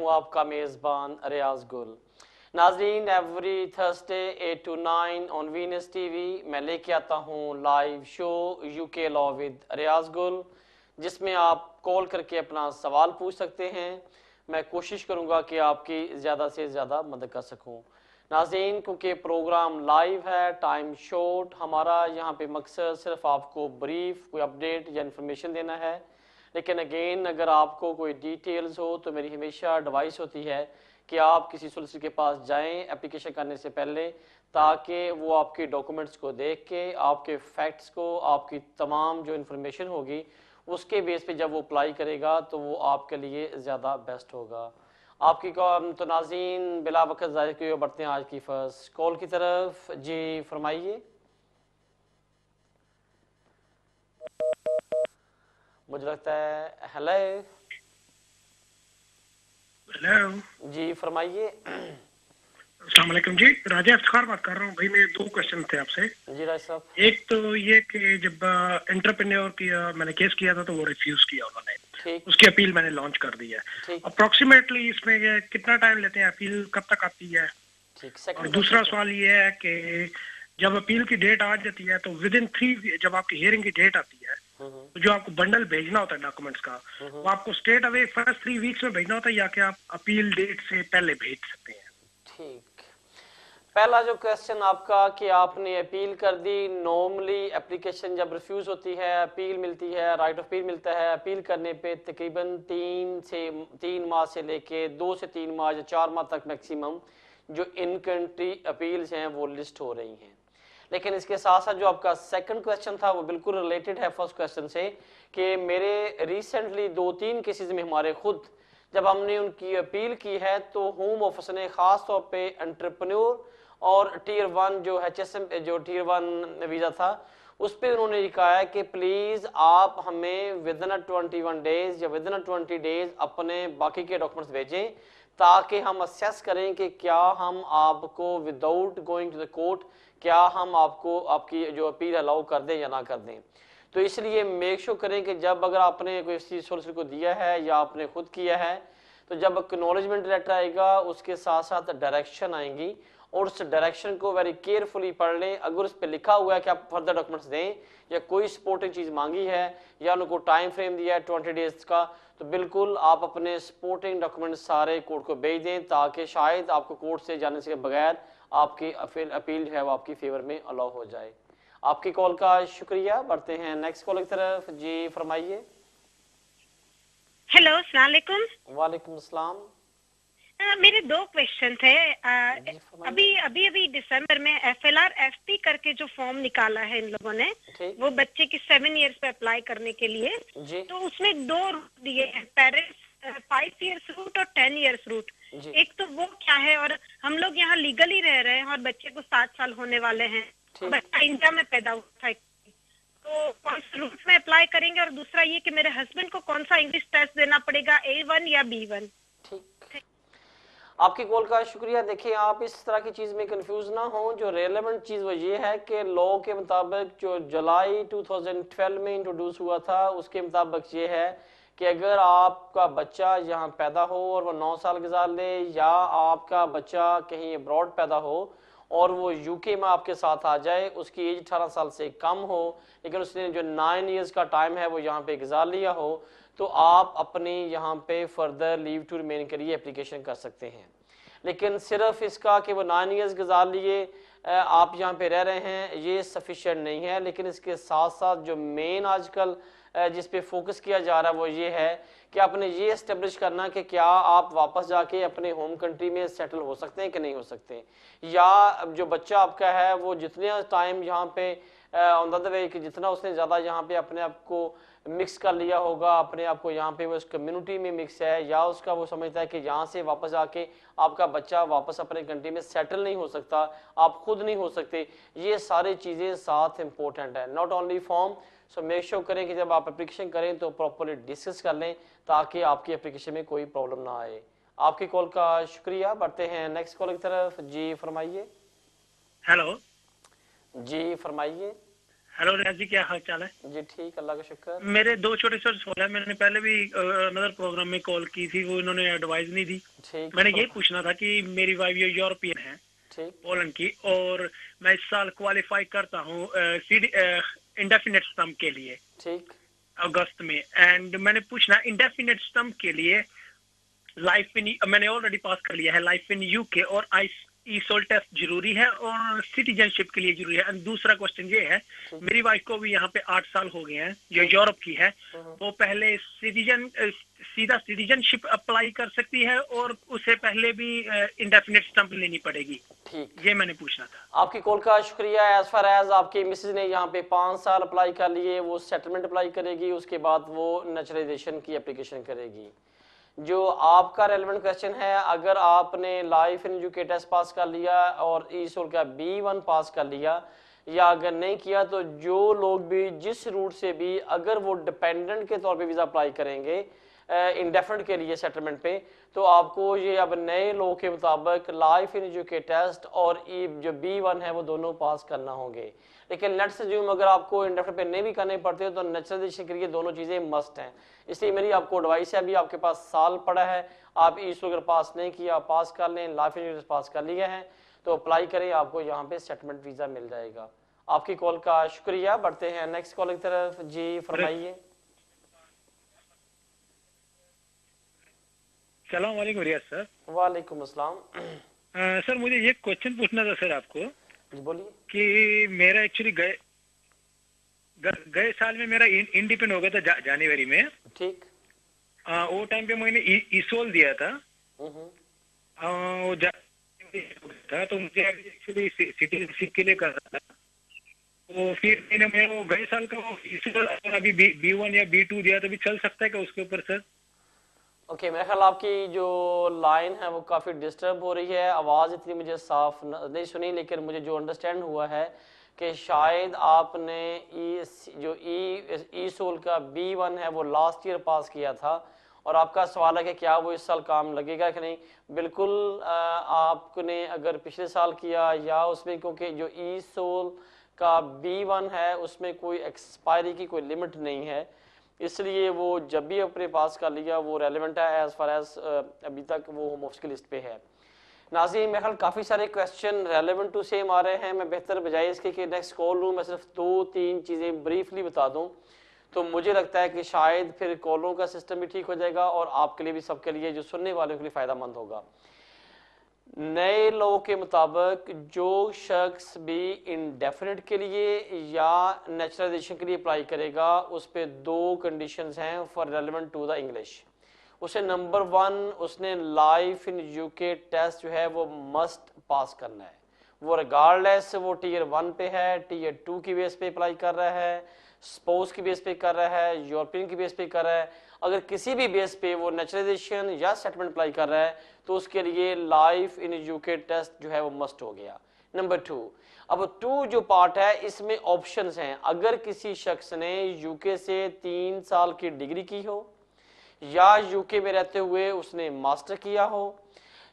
हूँ आपका मेज़बान रियाज गुल। नाजरीन, every Thursday 8 to 9 on Venus TV मैं लेके आता हूँ live show UK law with Riyaz Gul, जिसमें आप कॉल करके अपना सवाल पूछ सकते हैं। मैं कोशिश करूँगा कि आपकी ज़्यादा से ज़्यादा मदद कर सकूँ। नाज़रीन, क्योंकि प्रोग्राम लाइव है, टाइम शॉर्ट, हमारा यहाँ पे मकसद सिर्फ आपको ब्रीफ कोई अपडेट या इन्फॉर्मेशन देना है। लेकिन अगेन, अगर आपको कोई डिटेल्स हो तो मेरी हमेशा एडवाइस होती है कि आप किसी सोलिसिटर के पास जाएं एप्लीकेशन करने से पहले, ताकि वो आपके डॉक्यूमेंट्स को देख के आपके फैक्ट्स को, आपकी तमाम जो इन्फॉर्मेशन होगी उसके बेस पे जब वो अप्लाई करेगा तो वो आपके लिए ज़्यादा बेस्ट होगा। आपकी तो नाज़रीन, बिला वक्त ज़ाहिर किए बढ़ते हैं आज की फर्स्ट कॉल की तरफ। जी फरमाइए। मुझे लगता है हेलो। हेलो जी फरमाइए। अस्सलाम वालेकुम जी, राजा इफ्तिखार बात कर रहा हूँ भाई। मेरे दो क्वेश्चन थे आपसे। जी राज साहब। एक तो ये कि जब एंटरप्रेन्योर की मैंने केस किया था तो वो रिफ्यूज किया उन्होंने, ठीक उसकी अपील मैंने लॉन्च कर दी है। ठीक अप्रोक्सीमेटली इसमें ये कितना टाइम लेते हैं, अपील कब तक आती है? ठीक। और सेकंड क्वेश्चन दूसरा सर। सवाल ये है कि जब अपील की डेट आ जाती है तो विद इन 3, जब आपकी हियरिंग की डेट आती है तो जो आपको बंडल भेजना होता है डॉक्यूमेंट्स का, वो आपको स्टेट अवे फर्स्ट 3 वीक्स में भेजना होता है या कि आप अपील डेट से पहले भेज सकते हैं? ठीक। पहला जो क्वेश्चन आपका कि आपने अपील कर दी, नॉर्मली एप्लीकेशन जब रिफ्यूज होती है, अपील मिलती है, राइट ऑफ अपील मिलता है, अपील करने पे तकरीबन 3 माह से लेके 2 से 3 माह या 4 माह तक मैक्सिमम जो इन कंट्री अपील्स हैं वो लिस्ट हो रही हैं। लेकिन इसके साथ साथ जो आपका सेकंड क्वेश्चन था वो बिल्कुल रिलेटेड है फर्स्ट क्वेश्चन से, कि मेरे रिसेंटली 2-3 केसेस में हमारे खुद जब हमने उनकी अपील की है तो होम ऑफिस ने खास तौर पे एंटरप्रेन्योर और टीयर 1 जो HSM जो टीयर 1 वीज़ा था उस पर उन्होंने ये कहा है कि प्लीज़ आप हमें विद इन 21 डेज या विद इन 20 डेज अपने बाकी के डॉक्यूमेंट्स भेजें, ताकि हम असेस करें कि क्या हम आपको without going to the court क्या हम आपको आपकी जो अपील अलाउ कर दें या ना कर दें। तो इसलिए मेक श्योर करें कि जब अगर आपने कोई चीज़ सोलिसिटर को दिया है या आपने खुद किया है तो जब एक्नॉलेजमेंट लेटर आएगा उसके साथ साथ डायरेक्शन आएंगी और उस डायरेक्शन को वेरी केयरफुली पढ़ लें। अगर उस पर लिखा हुआ है कि आप फर्दर डॉक्यूमेंट्स दें या कोई सपोर्टिंग चीज़ मांगी है या उनको टाइम फ्रेम दिया है 20 डेज का, तो बिल्कुल आप अपने सपोर्टिंग डॉक्यूमेंट सारे कोर्ट को भेज दें, ताकि शायद आपको कोर्ट से जाने से बगैर आपकी अपील जो है वो आपकी फेवर में अलाउ हो जाए। आपकी कॉल का शुक्रिया। बढ़ते हैं नेक्स्ट कॉल की तरफ। जी फरमाइए। हेलो, अस्सलाम वालेकुम। वालेकुम अस्सलाम। मेरे दो क्वेश्चन थे। जी फरमाइए। अभी दिसंबर में FLR FP करके जो फॉर्म निकाला है इन लोगों ने, ठीक। वो बच्चे की 7 ईयर्स पे अप्लाई करने के लिए, जी तो उसमें 2 रूट दिए हैं, पेरेंट्स 5 ईयर्स रूट और 10 ईयर्स रूट। जी। एक तो वो क्या है, और हम लोग यहाँ लीगली रह रहे हैं और बच्चे को 7 साल होने वाले हैं, ठीक। बच्चा इंडिया में पैदा हुआ था, तो कौन से रूट में अप्लाई करेंगे? और दूसरा ये कि मेरे हस्बैंड को कौन सा इंग्लिश टेस्ट देना पड़ेगा, A1 या B1? ठीक। आपकी कॉल का शुक्रिया। देखिए, आप इस तरह की चीज़ में कंफ्यूज ना हो। जो रेलेवेंट चीज़ वो ये है कि लॉ के मुताबिक जो जुलाई 2012 में इंट्रोड्यूस हुआ था उसके मुताबिक ये है कि अगर आपका बच्चा यहाँ पैदा हो और वो 9 साल गुजार ले, या आपका बच्चा कहीं अब्रॉड पैदा हो और वो यूके में आपके साथ आ जाए, उसकी एज 18 साल से कम हो, लेकिन उसने जो 9 ईयर्स का टाइम है वो यहाँ पे गुजार लिया हो, तो आप अपनी यहाँ पे फर्दर लीव टू रिमेन के लिए एप्लीकेशन कर सकते हैं। लेकिन सिर्फ इसका कि वो 9 ईयर्स गुजार लिए आप यहाँ पे रह रहे हैं, ये सफिशिएंट नहीं है। लेकिन इसके साथ साथ जो मेन आजकल जिस पे फोकस किया जा रहा है वो ये है कि आपने ये इस्टेब्लिश करना कि क्या आप वापस जाके अपने होम कंट्री में सेटल हो सकते हैं कि नहीं हो सकते, या जो बच्चा आपका है वो जितने टाइम यहाँ पे ऑन द वे कि जितना उसने ज़्यादा यहाँ पे अपने आप को मिक्स कर लिया होगा, अपने आप को यहाँ पे वो इस कम्युनिटी में मिक्स है, या उसका वो समझता है कि यहाँ से वापस आके आपका बच्चा वापस अपने कंट्री में सेटल नहीं हो सकता, आप खुद नहीं हो सकते, ये सारी चीज़ें साथ इम्पोर्टेंट है, not only form. So make sure करें कि जब आप एप्लीकेशन करें तो प्रॉपरली डिस्कस कर लें, ताकि आपकी एप्लीकेशन में कोई प्रॉब्लम ना आए। आपकी कॉल का शुक्रिया। बढ़ते हैं नेक्स्ट कॉल की तरफ। जी फरमाइए। हेलो जी फरमाइए। हेलो रियाज जी, क्या हाल चाल है? जी ठीक, अल्लाह का शुक्र। मेरे दो छोटे छोटे सवाल है। मैंने पहले भी अनदर प्रोग्राम में कॉल की थी, वो इन्होंने एडवाइस नहीं दी। ठीक मैंने यही पूछना था कि मेरी वाइफ ये यूरोपियन है, ठीक पोलैंड की, और मैं इस साल क्वालिफाई करता हूँ इंडेफिनेट स्टम्प के लिए ठीक। अगस्त में। एंड मैंने पूछना, इंडेफिनेट स्टम्प के लिए लाइफ इन, मैंने ऑलरेडी पास कर लिया है लाइफ इन यूके, और आई ई सोल टेस्ट जरूरी है और सिटीजनशिप के लिए जरूरी है। एंड दूसरा क्वेश्चन ये है, मेरी वाइफ को भी यहाँ पे 8 साल हो गए हैं, जो यूरोप की है, वो पहले सीधा सिटीजनशिप अप्लाई कर सकती है और उससे पहले भी इंडेफिनिट स्टम्प लेनी पड़ेगी? ठीक। ये मैंने पूछना था। आपकी कॉल का शुक्रिया। एज फार एज आपकी मिसेज ने यहाँ पे 5 साल अप्लाई कर लिए, वो सेटलमेंट अप्लाई करेगी, उसके बाद वो नेचुरलाइजेशन की एप्लीकेशन करेगी। जो आपका रेलेवेंट क्वेश्चन है, अगर आपने life in UK test pass कर लिया और ई सोल का B1 पास कर लिया, या अगर नहीं किया, तो जो लोग भी जिस रूट से भी अगर वो डिपेंडेंट के तौर पे वीज़ा अप्लाई करेंगे इंडेफिनिट के लिए सेटलमेंट पे, तो आपको ये अब नए लॉ के मुताबिक लाइफ इन यूके टेस्ट और जो B1 है वो दोनों पास करना होंगे। लेकिन लेट्स अज्यूम अगर आपको इंडेफिनिट पे नहीं भी करने पड़ते तो नेचुरलाइजेशन के लिए दोनों चीज़ें मस्ट हैं। इसलिए मेरी आपको एडवाइस है, अभी आपके पास साल पड़ा है, आप इसको अगर पास नहीं किया पास कर लें, लाइफ इंश्योरेंस पास कर लिया है तो अप्लाई करें, आपको यहाँ पे सेटलमेंट वीज़ा मिल जाएगा। आपकी कॉल का शुक्रिया। बढ़ते हैं नेक्स्ट कॉल की तरफ। जी फरमाइए। सलाम वालेकुम रियाज सर। वालेकुम अस्सलाम। सर मुझे ये क्वेश्चन पूछना था सर आपको जी बोलिए। कि मेरा एक्चुअली गए साल में मेरा इंडिपेंडेंट हो गया था जनवरी में। ठीक। वो टाइम पे मैंने ईसोल दिया था। वो था तो मुझे एक्चुअली सिटीजनशिप के लिए करना था। तो फिर मैंने वो गए साल का वो ईसोल अभी B1 या B2 दिया, तो भी चल सकता है क्या उसके ऊपर सर? ओके, मेरे ख्याल आपकी जो लाइन है वो काफ़ी डिस्टर्ब हो रही है, आवाज़ इतनी मुझे साफ नहीं सुनी, लेकिन मुझे जो अंडरस्टैंड हुआ है कि शायद आपने ई सोल का B1 है वो लास्ट ईयर पास किया था, और आपका सवाल है कि क्या वो इस साल काम लगेगा कि नहीं। बिल्कुल आपने अगर पिछले साल किया या उसमें, क्योंकि जो ई सोल का B1 है उसमें कोई एक्सपायरी की कोई लिमिट नहीं है, इसलिए वो जब भी अपने पास कर लिया वो रेलेवेंट है। एज फार एज अभी तक वो होम ऑफिस की लिस्ट पे है। नाज़रीन, मेरे ख्याल काफ़ी सारे क्वेश्चन रेलेवेंट टू सेम आ रहे हैं। मैं बेहतर बजाय इसके कि नेक्स्ट कॉल लूँ, मैं सिर्फ 2-3 चीज़ें ब्रीफली बता दूँ, तो मुझे लगता है कि शायद फिर कॉलों का सिस्टम भी ठीक हो जाएगा और आपके लिए भी, सबके लिए, जो सुनने वालों के लिए फ़ायदा मंद होगा। नए लॉ के मुताबिक जो शख्स भी इंडेफिनिट के लिए या नेचुरलाइजेशन के लिए अप्लाई करेगा, उस पर 2 कंडीशंस हैं for relevant to the English. उसे नंबर 1, उसने लाइफ इन यूके टेस्ट जो है वो मस्ट पास करना है। वो रिगार्डलेस वो टीयर 1 पे है, टीयर 2 की बेस पे अप्लाई कर रहा है, स्पोर्ट्स की बेस पे कर रहा है, यूरोपियन की बेस पे कर रहा है, अगर किसी भी बेस पे वो नेचुरलाइजेशन या सेटलमेंट अप्लाई कर रहा है तो उसके लिए लाइफ इन यूके टेस्ट जो है वो मस्ट हो गया। नंबर 2, अब 2 जो पार्ट है इसमें ऑप्शंस हैं। अगर किसी शख्स ने यूके से 3 साल की डिग्री की हो, या यूके में रहते हुए उसने मास्टर किया हो,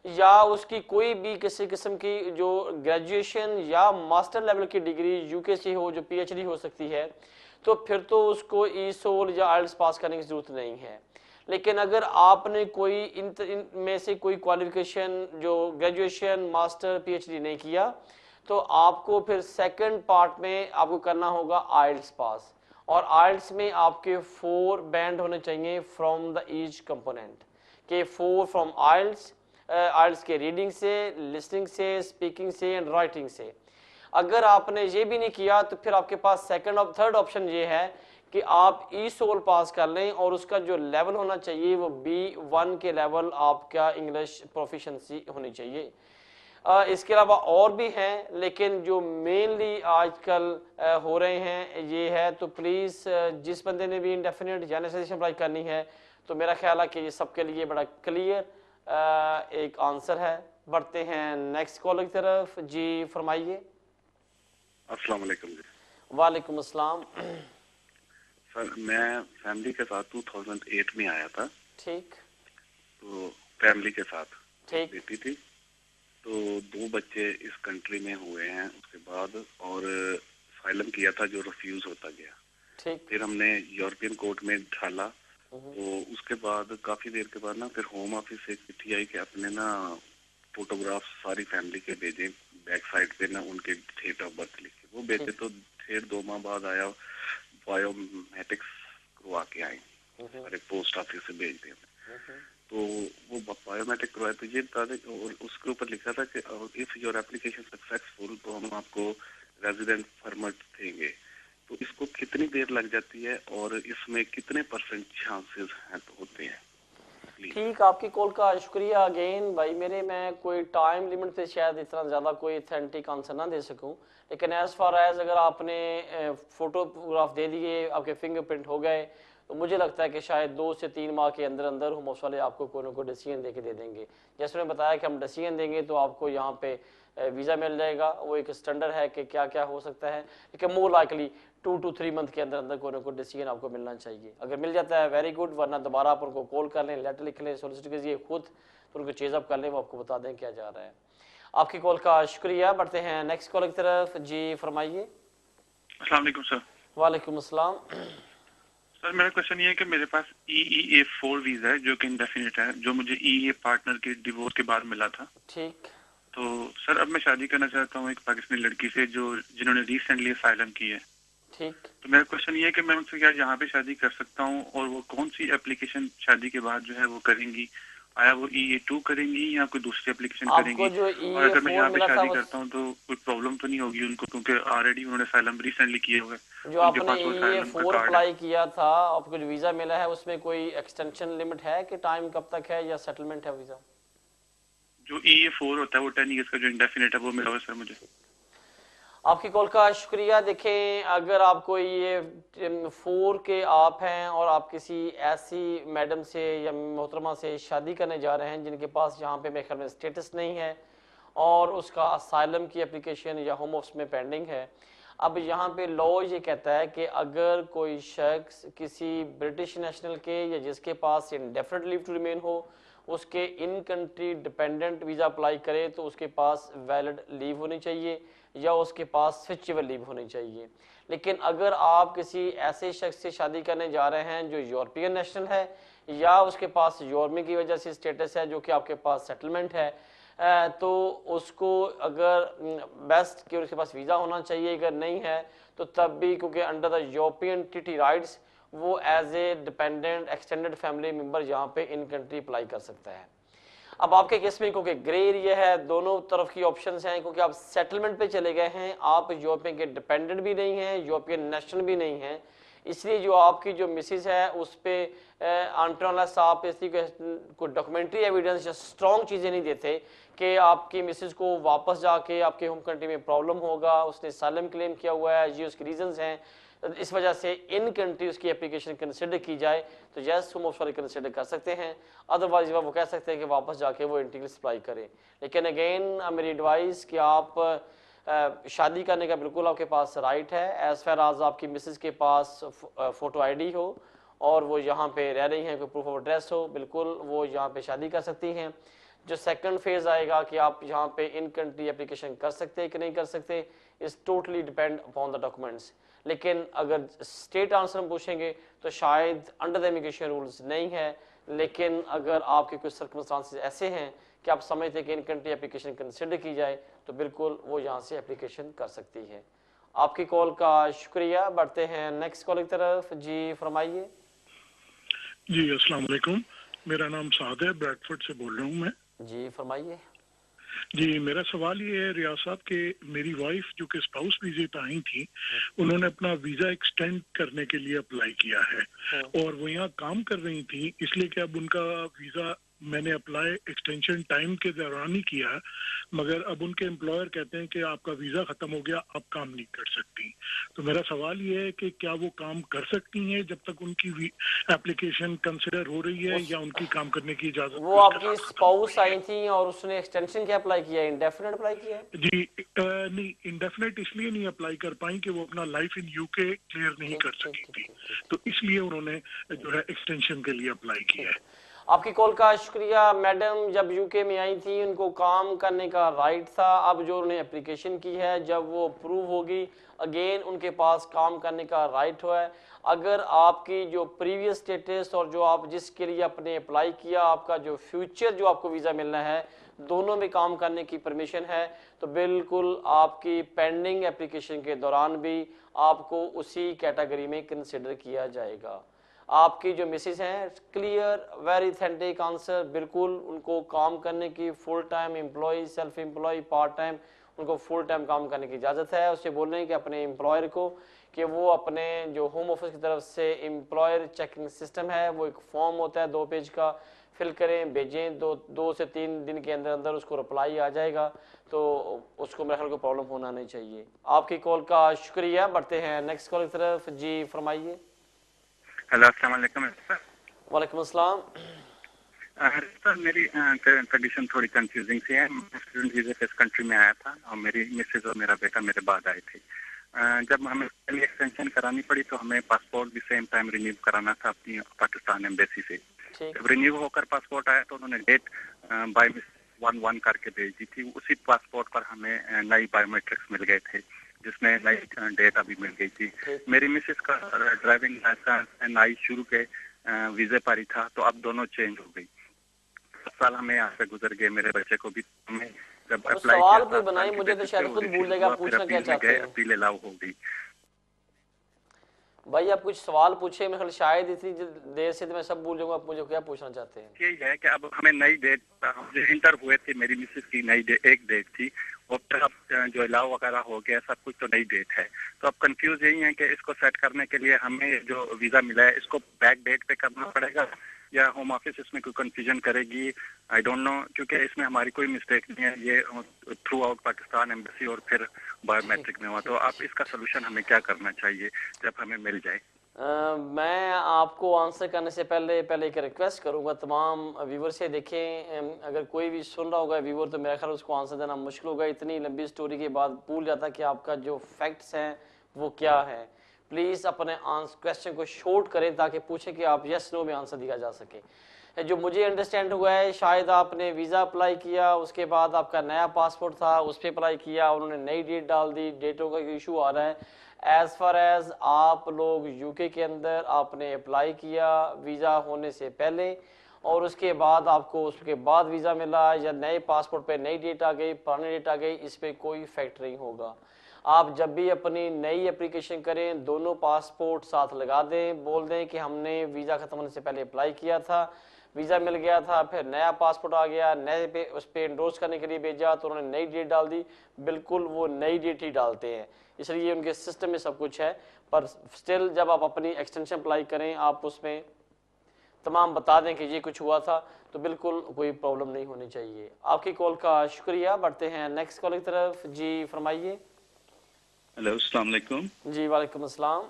या उसकी कोई भी किसी किस्म की जो ग्रेजुएशन या मास्टर लेवल की डिग्री यूके से हो, जो PhD हो सकती है, तो फिर तो उसको ई सोल या आइल्स पास करने की ज़रूरत नहीं है। लेकिन अगर आपने कोई इन में से कोई क्वालिफिकेशन, जो ग्रेजुएशन, मास्टर, PhD नहीं किया, तो आपको फिर सेकंड पार्ट में आपको करना होगा आइल्स पास, और आइल्स में आपके 4 बैंड होने चाहिए फ्रॉम द ईच कंपोनेंट के 4 फ्रॉम आइल्स, आइल्स के रीडिंग से, लिसनिंग से, स्पीकिंग से एंड राइटिंग से। अगर आपने ये भी नहीं किया तो फिर आपके पास सेकंड और थर्ड ऑप्शन ये है कि आप ई सोल पास कर लें, और उसका जो लेवल होना चाहिए वो B1 के लेवल आपका इंग्लिश प्रोफिशेंसी होनी चाहिए। इसके अलावा और भी हैं, लेकिन जो मेनली आजकल हो रहे हैं ये है। तो प्लीज़ जिस बंदे ने भी इंडेफिनिट या नेचुरलाइजेशन अप्लाई करनी है, तो मेरा ख्याल है कि ये सबके लिए बड़ा क्लियर एक आंसर है। बढ़ते हैं नेक्स्ट कॉल की तरफ। जी फरमाइए। अस्सलाम वालेकुम जी। वालेकुम अस्सलाम। सर मैं फैमिली के साथ 2008 में आया था। ठीक। तो फैमिली के साथ ठीक। बेटी थी, तो 2 बच्चे इस कंट्री में हुए हैं उसके बाद, और फाइलम किया था जो रिफ्यूज होता गया। ठीक। फिर हमने यूरोपियन कोर्ट में डाला, तो उसके बाद काफी देर के बाद ना फिर होम ऑफिस से चिट्ठी आई कि अपने ना फोटोग्राफ सारी फैमिली के भेजे, बैक साइड पे ना उनके डेट ऑफ बर्थ लिखे। वो भेजे तो 1.5-2 माह बाद आया, बायोमेट्रिक्स करवा के आए, अरे पोस्ट ऑफिस से भेज दिया। तो वो बायोमेट्रिक करवाया तो ये बता दें, और उसके ऊपर लिखा था कि इफ योर एप्लीकेशन सक्सेसफुल तो हम आपको रेजिडेंट परमिट देंगे। तो इसको कितनी देर लग जाती है और इसमें कितने % चांसेस होते हैं? ठीक, आपकी कॉल का शुक्रिया अगेन भाई मेरे। मैं कोई टाइम लिमिट पे शायद इतना ज़्यादा कोई ऑथेंटिक आंसर ना दे सकूं, लेकिन एज़ फार एज अगर आपने फोटोग्राफ दे दिए, आपके फिंगरप्रिंट हो गए, तो मुझे लगता है कि शायद 2 से 3 माह के अंदर अंदर होम ऑफिस वाले आपको कोई ना कोई डिसीजन दे के दे देंगे। जैसे मैंने बताया कि हम डिसीजन देंगे तो आपको यहाँ पे वीज़ा मिल जाएगा। वो एक स्टैंडर्ड है कि क्या क्या हो सकता है, लेकिन मोर लाइकली 2 to 3 मंथ के अंदर अंदर कोई ना कोई डिसीजन आपको मिलना चाहिए। अगर मिल जाता है वेरी गुड, वरना दोबारा आप उनको कॉल कर लें, लेटर लिख लें, सोलिसिट कीजिए खुद, तो उनको चेज अप कर लें, वो आपको बता दें क्या जा रहा है। आपकी कॉल का शुक्रिया। बढ़ते हैं नेक्स्ट कॉल की तरफ। जी फरमाइए। अस्सलाम वालेकुम सर। वालेकुम अस्सलाम। सर मेरा क्वेश्चन ये है कि मेरे पास EEA-4 वीजा है जो कि इंडेफिनिट है, जो मुझे EEA पार्टनर के डिवोर्स के बाद मिला था। ठीक। तो सर अब मैं शादी करना चाहता हूँ एक पाकिस्तानी लड़की से जिन्होंने रिसेंटली असाइलम की है। ठीक। तो मेरा क्वेश्चन ये है कि मैं उनसे क्या यहाँ पे शादी कर सकता हूँ, और वो कौन सी एप्लीकेशन शादी के बाद जो है वो करेंगी? आया वो EEA-2 करेंगी या कोई दूसरी एप्लीकेशन करेंगी? जो और अगर मैं यहाँ पे शादी EEA-4 करता हूँ तो कोई प्रॉब्लम तो नहीं होगी उनको, क्योंकि ऑलरेडी उन्होंने असाइलम रिसेंटली किए हुए, जो आपने EEA-4 अप्लाई किया था, आपको जो वीजा मिला है उसमें कोई एक्सटेंशन लिमिट है कि टाइम कब तक है या सेटलमेंट है वीजा? जो EEA-4 होता है वो 10 ईयर्स का जो इंडेफिनिट है वो मिला हुआ सर मुझे। आपकी कॉल का शुक्रिया। देखें, अगर आपको ये 4 के आप हैं और आप किसी ऐसी मैडम से या मोहतरमा से शादी करने जा रहे हैं जिनके पास यहाँ पे मेरे ख्याल में स्टेटस नहीं है और उसका असाइलम की एप्लीकेशन या होम ऑफिस में पेंडिंग है। अब यहाँ पे लॉ ये कहता है कि अगर कोई शख्स किसी ब्रिटिश नेशनल के या जिसके पास इंडेफिनिट लीव टू रिमेन हो उसके in country dependent visa apply करे तो उसके पास वैलिड लीव होनी चाहिए या उसके पास स्विचेबल लीव होनी चाहिए। लेकिन अगर आप किसी ऐसे शख्स से शादी करने जा रहे हैं जो यूरोपियन नेशनल है या उसके पास यूरोमी की वजह से स्टेटस है, जो कि आपके पास सेटलमेंट है, तो उसको अगर बेस्ट कि उसके पास वीज़ा होना चाहिए। अगर नहीं है तो तब भी, क्योंकि under the European treaty rights वो as a dependent extended family member यहाँ पे इन कंट्री अप्लाई कर सकता है। अब आपके केस में क्योंकि ग्रे एरिया है, दोनों तरफ की ऑप्शंस हैं, क्योंकि आप सेटलमेंट पे चले गए हैं, आप यूरोपियन के डिपेंडेंट भी नहीं हैं, यूरोपियन नेशनल भी नहीं हैं, इसलिए जो आपकी जो मिसिस है उस पर अनटनलेस आप इसलिए कोई डॉक्यूमेंट्री एविडेंस या स्ट्रॉन्ग चीज़ें नहीं देते कि आपकी मिसिस को वापस जाके आपके होम कंट्री में प्रॉब्लम होगा, उसने असाइलम क्लेम किया हुआ है, ये उसके रीजंस हैं, इस वजह से इन कंट्री उसकी एप्लीकेशन कंसिडर की जाए तो यस होम ऑफिस वाले कंसिडर कर सकते हैं। अदरवाइज वो कह सकते हैं कि वापस जाके वो इंटीग्रल अप्लाई करें। लेकिन अगेन मेरी एडवाइस कि आप शादी करने का बिल्कुल आपके पास राइट है, एज फार आज आपकी मिसेस के पास फ़ोटो ID हो और वो यहाँ पे रह रही हैं, कोई प्रूफ ऑफ एड्रेस हो, बिल्कुल वो यहाँ पे शादी कर सकती हैं। जो सेकंड फेज़ आएगा कि आप यहाँ पे इन कंट्री एप्लीकेशन कर सकते हैं कि नहीं कर सकते, is totally depend upon the documents. लेकिन अगर स्टेट आंसर हम पूछेंगे तो शायद अंडर द इमिग्रेशन रूल्स नहीं है, लेकिन अगर आपके कुछ सर्कमस्टांसेस ऐसे हैं कि आप समझते हैं कि इन कंट्री एप्लीकेशन कंसिडर की जाए तो बिल्कुल वो यहाँ से एप्लीकेशन कर सकती है। आपकी कॉल का शुक्रिया। बढ़ते हैं नेक्स्ट कॉल की तरफ। जी फरमाइए। जी अस्सलाम वालेकुम, मेरा नाम साद है, ब्रैडफोर्ड से बोल रहा हूँ मैं। जी फरमाइए। जी मेरा सवाल ये है रियाज साहब के मेरी वाइफ जो कि स्पाउस वीजे पे आई थी, उन्होंने अपना वीजा एक्सटेंड करने के लिए अप्लाई किया है और वो यहाँ काम कर रही थी, इसलिए कि अब उनका वीजा मैंने अप्लाई एक्सटेंशन टाइम के दौरान ही किया, मगर अब उनके एम्प्लॉयर कहते हैं कि आपका वीजा खत्म हो गया, आप काम नहीं कर सकती। तो मेरा सवाल ये है कि क्या वो काम कर सकती हैं जब तक उनकी एप्लीकेशन कंसिडर हो रही है या उनकी काम करने की इजाजत? वो आपकी स्पाउस आई थी और उसने एक्सटेंशन क्या अप्लाई किया है, इंडेफिनिट अप्लाई किया है? जी नहीं, इंडेफिनिट इसलिए नहीं अप्लाई कर पाई कि वो अपना लाइफ इन यूके क्लियर नहीं कर सकी थी, तो इसलिए उन्होंने जो है एक्सटेंशन के लिए अप्लाई किया है। आपकी कॉल का शुक्रिया। मैडम जब यूके में आई थी उनको काम करने का राइट था, अब जो उन्होंने एप्लीकेशन की है जब वो अप्रूव होगी अगेन उनके पास काम करने का राइट हुआ है। अगर आपकी जो प्रीवियस स्टेटस और जो आप जिसके लिए आपने अप्लाई किया, आपका जो फ्यूचर जो आपको वीज़ा मिलना है, दोनों में काम करने की परमिशन है, तो बिल्कुल आपकी पेंडिंग एप्लीकेशन के दौरान भी आपको उसी कैटेगरी में कंसिडर किया जाएगा। आपकी जो मिसेस हैं क्लियर वेरी ऑथेंटिक आंसर, बिल्कुल उनको काम करने की full time employ, self employ, part time, उनको फुल टाइम काम करने की इजाज़त है। उससे बोल रहे हैं कि अपने एम्प्लॉयर को कि वो अपने जो होम ऑफिस की तरफ से एम्प्लॉयर चेकिंग सिस्टम है, वो एक फॉर्म होता है 2 पेज का, फिल करें, भेजें, 2 से 3 दिन के अंदर अंदर उसको रिप्लाई आ जाएगा, तो उसको मेरे ख्याल को प्रॉब्लम होना नहीं चाहिए। आपकी कॉल का शुक्रिया। बढ़ते हैं नेक्स्ट कॉल की तरफ। जी फरमाइए। हेलो, अस्सलाम वालेकुम सर। वालेकुम अस्सलाम। सर मेरी कंडीशन थोड़ी कंफ्यूजिंग सी है। मैं स्टूडेंट वीज़े पे इस कंट्री में आया था और मेरी मिसेज और मेरा बेटा मेरे बाद आए थे। जब हमें पहले एक्सटेंशन करानी पड़ी तो हमें पासपोर्ट भी सेम टाइम रिन्यू कराना था अपनी पाकिस्तान एम्बेसी से। जब रिन्यू होकर पासपोर्ट आया तो उन्होंने डेट बाय 1-1 करके भेज दी थी। उसी पासपोर्ट पर हमें नई बायोमेट्रिक्स मिल गए थे जिसमें नई डेट अभी मिल गई थी। मेरी मिसेस का ड्राइविंग लाइसेंस NI शुरू के वीजे पर ही था, तो अब दोनों चेंज हो गई। 7 साल हमें यहाँ से गुजर गए, मेरे बच्चे को भी। हमें जब अप्लाई सवाल कोई बनाई, मुझे तो शायद खुद भूल जाएगा पूछना क्या चाहते हैं। अपील अलाउ हो गई। भाई आप कुछ सवाल पूछे, मैं शायद इतनी देर से तो मैं सब भूल जाऊंगा, आप मुझे क्या पूछना चाहते हैं? यही है कि अब हमें नई डेट, इंटर हुए थे, मेरी मिसेस की नई एक डेट थी और फिर अब जो अलाउ वगैरह हो गया सब कुछ, तो नई डेट है। तो अब कंफ्यूज यही है कि इसको सेट करने के लिए हमें जो वीजा मिला है इसको बैक डेट पे करना पड़ेगा या होम ऑफिस इसमें कोई कंफ्यूजन करेगी, आई डोंट नो, क्योंकि इसमें हमारी कोई मिस्टेक नहीं है, ये थ्रू आउट पाकिस्तान एम्बेसी और फिर बायोमेट्रिक में हुआ। तो आप इसका सोल्यूशन हमें क्या करना चाहिए जब हमें मिल जाए? मैं आपको आंसर करने से पहले एक रिक्वेस्ट करूंगा तमाम व्यूवर से। देखें, अगर कोई भी सुन रहा होगा व्यूवर तो मेरा ख्याल उसको आंसर देना मुश्किल होगा, इतनी लंबी स्टोरी के बाद भूल जाता कि आपका जो फैक्ट्स हैं वो क्या है। प्लीज़ अपने क्वेश्चन को शॉर्ट करें ताकि पूछें कि आप यस नो में आंसर दिया जा सके। जो मुझे अंडरस्टैंड हुआ है, शायद आपने वीज़ा अप्लाई किया, उसके बाद आपका नया पासपोर्ट था, उस पर अप्लाई किया, उन्होंने नई डेट डाल दी, डेटों का इशू आ रहा है। एज़ फार एज़ आप लोग यूके के अंदर आपने अप्लाई किया वीज़ा होने से पहले और उसके बाद आपको उसके बाद वीज़ा मिला या नए पासपोर्ट पे नई डेट आ गई, पुरानी डेट आ गई, इस पर कोई इफेक्ट नहीं होगा। आप जब भी अपनी नई एप्लीकेशन करें दोनों पासपोर्ट साथ लगा दें, बोल दें कि हमने वीज़ा ख़त्म होने से पहले अप्लाई किया था, वीज़ा मिल गया था, फिर नया पासपोर्ट आ गया, नए पे उस पर इंडोर्स करने के लिए भेजा तो उन्होंने नई डेट डाल दी, बिल्कुल वो नई डेट ही डालते हैं, इसलिए उनके सिस्टम में सब कुछ है। पर स्टिल जब आप अपनी एक्सटेंशन अप्लाई करें आप उसमें तमाम बता दें कि ये कुछ हुआ था, तो बिल्कुल कोई प्रॉब्लम नहीं होनी चाहिए। आपकी कॉल का शुक्रिया। बढ़ते हैं नेक्स्ट कॉल की तरफ। जी फरमाइए। हेलो, अस्सलाम वालेकुम। जी वालेकुम अस्सलाम।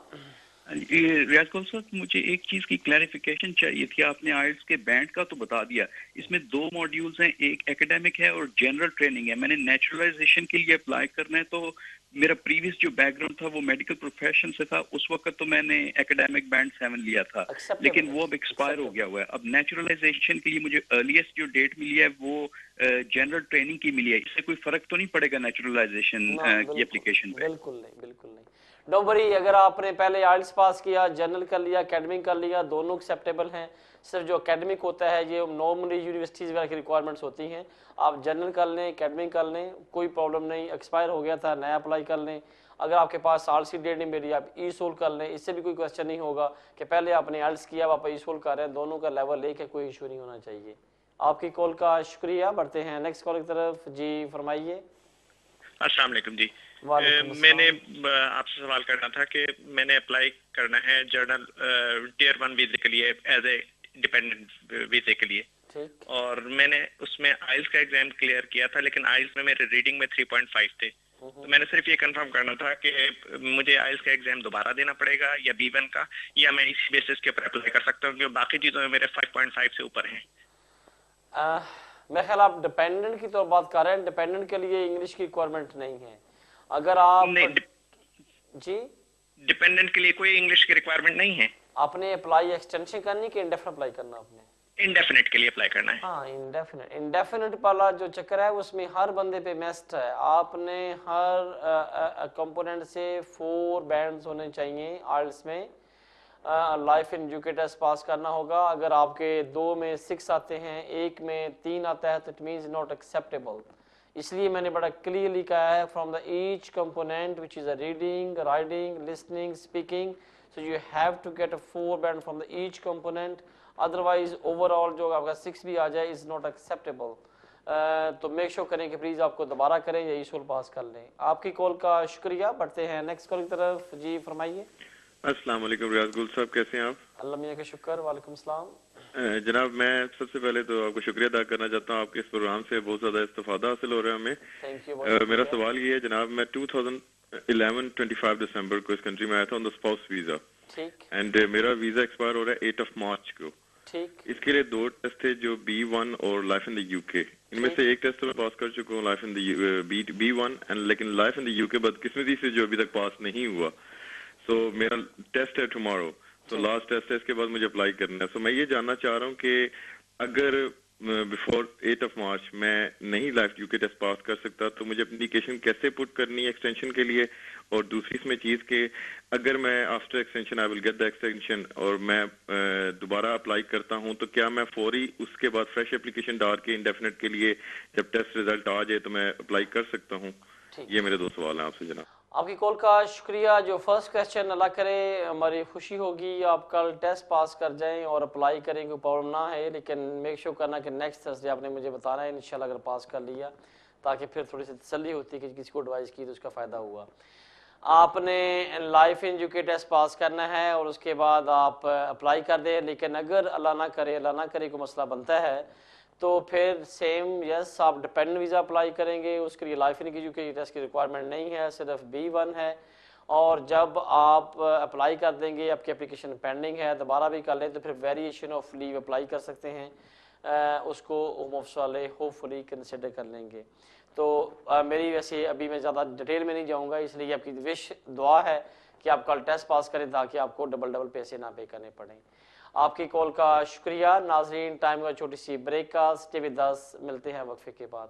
रियाज कौल साहब, मुझे एक चीज की क्लैरिफिकेशन चाहिए थी। आपने आइल्स के बैंड का तो बता दिया, इसमें 2 मॉड्यूल्स हैं, एक एकेडमिक है और जनरल ट्रेनिंग है। मैंने नेचुरलाइजेशन के लिए अप्लाई करना है, तो मेरा प्रीवियस जो बैकग्राउंड था वो मेडिकल प्रोफेशन से था, उस वक्त तो मैंने एकेडमिक बैंड 7 लिया था, लेकिन वो अब एक्सपायर हो गया हुआ है। अब नेचुरलाइजेशन के लिए मुझे अर्लीस्ट जो डेट मिली है वो जनरल ट्रेनिंग की मिली है। इससे कोई फर्क तो नहीं पड़ेगा नेचुरलाइजेशन की एप्लीकेशन पे? बिल्कुल नहीं, बिल्कुल नहीं। डोंट वरी, अगर आपने पहले आइल्स पास किया, जनरल कर लिया, एकेडमिक कर लिया, दोनों एक्सेप्टेबल हैं। सिर्फ जो एकेडमिक होता है ये नॉर्मली यूनिवर्सिटीज़ वगैरह की रिक्वायरमेंट्स होती हैं। आप जनरल कर लें, एकेडमिक कर लें, कोई प्रॉब्लम नहीं। एक्सपायर हो गया था, नया अप्लाई कर लें। अगर आपके पास आरसी डेट नहीं मिली, आप ई-सोल कर लें, इससे भी कोई क्वेश्चन नहीं होगा कि पहले आपने आइल्स किया अब आप ई-सोल कर रहे हैं, दोनों का लेवल एक है, कोई इशू नहीं होना चाहिए। आपकी कॉल का शुक्रिया। बढ़ते हैं नेक्स्ट कॉल की तरफ। जी फरमाइए। अस्सलाम वालेकुम जी। मैंने आपसे सवाल करना था कि मैंने अप्लाई करना है जर्नल टियर 1 वीजे के लिए एज ए डिपेंडेंट वीजे के लिए, और मैंने उसमें आइल्स का एग्जाम क्लियर किया था, लेकिन आइल्स में मेरे रीडिंग में 3.5 थे। तो मैंने सिर्फ ये कंफर्म करना था कि मुझे आइल्स का एग्जाम दोबारा देना पड़ेगा या B1 का, या मैं इसी बेसिस के ऊपर अप्लाई कर सकता हूँ क्योंकि बाकी चीज़ों में मेरे 5.5 से ऊपर हैं। मेरे ख्याल आप डिपेंडेंट की तो बात कर रहे हैं। डिपेंडेंट के लिए इंग्लिश की रिक्वायरमेंट नहीं है। अगर आप जी डिपेंडेंट के लिए कोई इंग्लिश की रिक्वायरमेंट नहीं है। आपने अप्लाई एक्सटेंशन करनी कि इंडेफिनिट अप्लाई करना? आपने इंडेफिनिट के लिए अप्लाई करना है। हाँ, इंडेफिनिट वाला जो चक्कर है उसमें हर बंदे पे मेस्ट है। आपने हर कंपोनेंट से 4 बैंड्स होने चाहिए आइल्स में। Life in UK test pass करना होगा। अगर आपके 2 में 6 आते हैं, 1 में 3 आता है तो इट मीन्स नॉट एक्सेप्टेबल। इसलिए मैंने बड़ा क्लियरली कहा है from the each component which is a reading, writing, listening, speaking, so you have to get a 4 band from the each component, otherwise overall जो आपका 6 भी आ जाए इज़ नॉट एक्सेप्टेबल। तो मेक श्योर करें कि प्लीज़ आपको दोबारा करें या ईशुल पास कर लें। आपकी कॉल का शुक्रिया। बढ़ते हैं नेक्स्ट कॉल की तरफ। जी फरमाइए। अस्सलाम वालेकुम रियाज गुल साहब, कैसे हैं आप? अल्लाह मियां का शुक्र। वालेकुम सलाम। जनाब, मैं सबसे पहले तो आपको शुक्रिया अदा करना चाहता हूँ। आपके इस प्रोग्राम से बहुत ज़्यादा इस्तेफादा हासिल हो रहा है हमें। Thank you. मेरा सवाल ये है जनाब, मैं 2011 25 दिसंबर को इस कंट्री में आया था ऑन द स्पाउस वीज़ा, ठीक, एंड मेरा वीज़ा एक्सपायर हो रहा है 8 मार्च को। ठीक, इसके लिए 2 टेस्ट थे, जो B1 और लाइफ इन द यूके। इनमें से एक टेस्ट तो मैं पास कर चुका हूँ, life in the B1, and लेकिन लाइफ इन द यूके बदकिस्मती से जो अभी तक पास नहीं हुआ। सो मेरा टेस्ट है टुमारो, तो लास्ट टेस्ट है, इसके बाद मुझे अप्लाई करना है। सो मैं ये जानना चाह रहा हूँ कि अगर बिफोर 8 मार्च मैं नहीं लाइफ यूके टेस्ट पास कर सकता तो मुझे एप्लीकेशन कैसे पुट करनी है एक्सटेंशन के लिए? और दूसरी इसमें चीज़ के अगर मैं after extension I will get the extension और मैं दोबारा अप्लाई करता हूँ तो क्या मैं फौरी उसके बाद फ्रेश एप्लीकेशन डाल के इंडेफिनिट के लिए जब टेस्ट रिजल्ट आ जाए तो मैं अप्लाई कर सकता हूँ? ये मेरे 2 सवाल हैं आपसे जनाब। आपकी कॉल का शुक्रिया। जो फर्स्ट क्वेश्चन, अल्लाह करे हमारी खुशी होगी आप कल टेस्ट पास कर जाएं और अप्लाई करें, कोई प्रॉब्लम ना है, लेकिन मेक श्योर करना कि नेक्स्ट थर्सडे आपने मुझे बताना है इंशाल्लाह अगर पास कर लिया, ताकि फिर थोड़ी सी तसल्ली होती है कि किसी को एडवाइस की तो उसका फ़ायदा हुआ। आपने life in UK test pass करना है और उसके बाद आप अप्लाई कर दें, लेकिन अगर अल्लाह ना करे कोई मसला बनता है तो फिर सेम यस आप डिपेंडेंट वीज़ा अप्लाई करेंगे। उसके लिए लाइफ इन की यूके टेस्ट की रिक्वायरमेंट नहीं है, सिर्फ B1 है। और जब आप अप्लाई कर देंगे, आपकी एप्लीकेशन पेंडिंग है, दोबारा भी कर लें तो फिर वेरिएशन ऑफ लीव अप्लाई कर सकते हैं। उसको होम ऑफिस वाले होपफुली कंसिडर कर लेंगे। तो मेरी वैसे अभी मैं ज़्यादा डिटेल में नहीं जाऊँगा, इसलिए आपकी विश दुआ है कि आप कल टेस्ट पास करें ताकि आपको डबल पैसे ना पे करने पड़ें। आपकी कॉल का शुक्रिया। नाजरीन, टाइम का छोटी सी ब्रेक का, स्टे विद अस, मिलते हैं वक्फे के बाद।